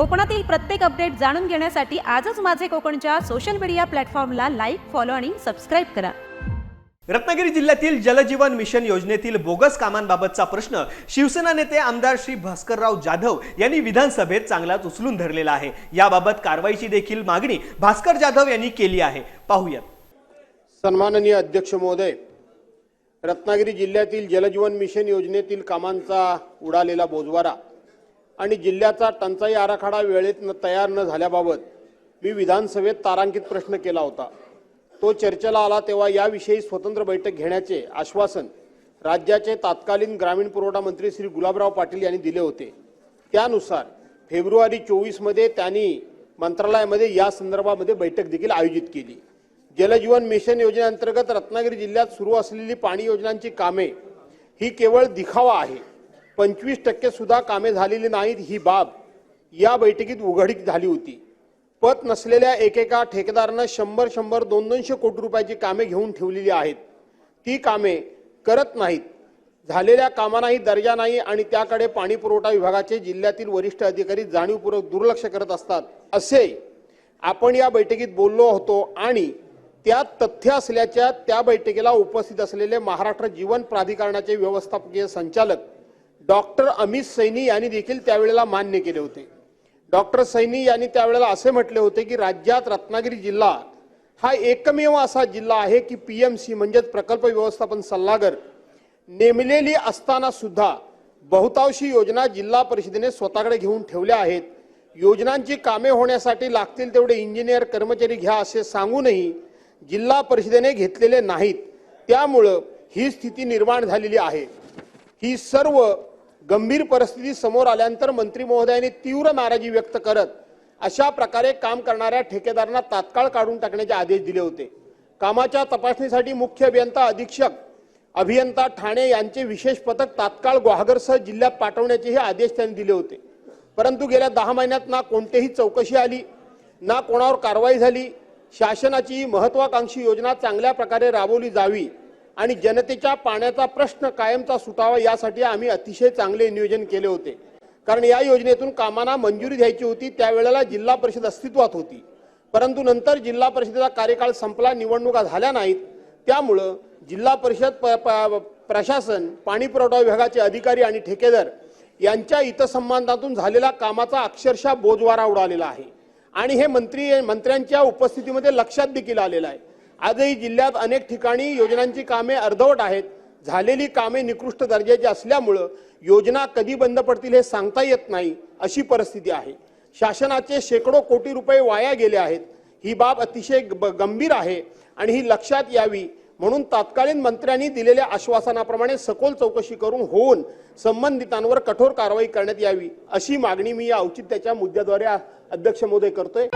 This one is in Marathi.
कोकणातील प्रत्येक अपडेट जाणून घेण्यासाठी आजच माझे कोकणच्या सोशल मीडिया प्लॅटफॉर्मला लाईक, फॉलो आणि सबस्क्राईब करा। रत्नागिरी जिल्ह्यातील जलजीवन मिशन योजनेतील बोगस कामांबाबतचा प्रश्न शिवसेना नेते आमदार श्री भास्करराव जाधव यांनी विधानसभेत चांगलाच उचलून धरलेला आहे। याबाबत कारवाईची देखील मागणी भास्कर जाधव यांनी केली आहे। पाहूया। सन्माननीय अध्यक्ष महोदय, रत्नागिरी जिल्ह्यातील जलजीवन मिशन योजनेतील कामांचा उडालेला बोजवारा आणि जिल्ह्याचा टंचाई आराखडा वेळेत तयार न झाल्याबाबत मी विधानसभेत तारांकित प्रश्न केला होता। तो चर्चेला आला तेव्हा याविषयी स्वतंत्र बैठक घेण्याचे आश्वासन राज्याचे तत्कालीन ग्रामीण पुरवठा मंत्री श्री गुलाबराव पाटील यांनी दिले होते। त्यानुसार फेब्रुवारी 24 मध्ये त्यांनी मंत्रालयामध्ये या संदर्भामध्ये बैठक देखील आयोजित केली। जलजीवन मिशन योजनेअंतर्गत रत्नागिरी जिल्ह्यात सुरू असलेली पाणी योजनांची कामे ही केवळ दिखावा आहे। 25% सुद्धा कामे झालेली नाहीत ही बाब या बैठकीत उघडकीस झाली होती। पत नसलेल्या एकेका ठेकेदाराने 100, 200 कोटी रुपयाची कामे घेऊन ठेवलेली आहेत। ती कामे करत नाहीत। झालेल्या कामांनाही दर्जा नाही आणि त्याकडे पाणी पुरवठा विभागाचे जिल्ह्यातील वरिष्ठ अधिकारी जाणीवपूर्वक दुर्लक्ष करत असतात असे आपण या बैठकीत बोललो होतो आणि त्यात तथ्य असल्याच्या त्या बैठकीला उपस्थित असलेले महाराष्ट्र जीवन प्राधिकरणाचे व्यवस्थापकीय संचालक डॉक्टर अमित सैनी यांनी देखील त्यावेळेला मान्य केले होते। डॉक्टर सैनी यांनी त्यावेळेला असे म्हटले होते की राज्यात रत्नागिरी जिल्हा हा एकमेव असा जिल्हा आहे की पीएमसी म्हणजे प्रकल्प व्यवस्थापन सल्लागार नेमलेली असताना सुद्धा बहुतांशी योजना जिल्हा परिषदेने स्वतःकडे घेऊन ठेवल्या आहेत। योजनांची कामे होण्यासाठी लागतील तेवढे इंजिनियर कर्मचारी घ्या असे सांगूनही जिल्हा परिषदेने घेतलेले नाहीत। त्यामुळे ही स्थिती निर्माण झालेली आहे। ही सर्व गंभीर परिस्थिती समोर आल्यानंतर मंत्री महोदयांनी तीव्र नाराजी व्यक्त करत अशा प्रकारे काम करणाऱ्या ठेकेदारांना तात्काळ काढून टाकण्याचे आदेश दिले होते। कामाच्या तपासणीसाठी मुख्य अभियंता अधीक्षक अभियंता ठाणे यांचे विशेष पथक तात्काळ गुहागरसह जिल्ह्यात पाठवण्याचेही आदेश त्यांनी दिले होते। परंतु गेल्या 10 महिन्यात ना कोणतीही चौकशी आली ना कोणावर कारवाई झाली। शासनाची महत्त्वाकांक्षी योजना चांगल्या प्रकारे राबवली जावी आणि जनतेच्या पाण्याचा प्रश्न कायमचा सुटावा यासाठी आम्ही अतिशय चांगले नियोजन केले होते। कारण या योजनेतून कामांना मंजुरी द्यायची होती त्यावेळेला जिल्हा परिषद अस्तित्वात होती। परंतु नंतर जिल्हा परिषदेचा कार्यकाळ संपला, निवडणुका झाल्या नाहीत। त्यामुळे जिल्हा परिषद प्रशासन, पाणी पुरवठा विभागाचे अधिकारी आणि ठेकेदार यांच्या हितसंबंधातून झालेला कामाचा अक्षरशः बोजवारा उडालेला आहे आणि हे मंत्र्यांच्या उपस्थितीमध्ये लक्षात देखील आलेलं आहे। आजही जिल्ह्यात अनेक ठिकाणी योजनांची कामे अर्धवट आहेत। झालेली कामे निकृष्ट दर्जाची असल्यामुळे योजना कधी बंद पडतील हे सांगता येत नाही अशी परिस्थिती आहे। शासनाचे शेकडो कोटी रुपये वाया गेले आहेत। ही बाब अतिशय गंभीर आहे आणि ही लक्षात यावी म्हणून तत्कालीन मंत्र्यांनी दिलेल्या आश्वासनाप्रमाणे सखोल चौकशी होऊन संबंधितांवर कठोर कारवाई करण्यात यावी अशी मागणी मी या औचित्याच्या मुद्द्याद्वारे अध्यक्ष महोदय करतोय।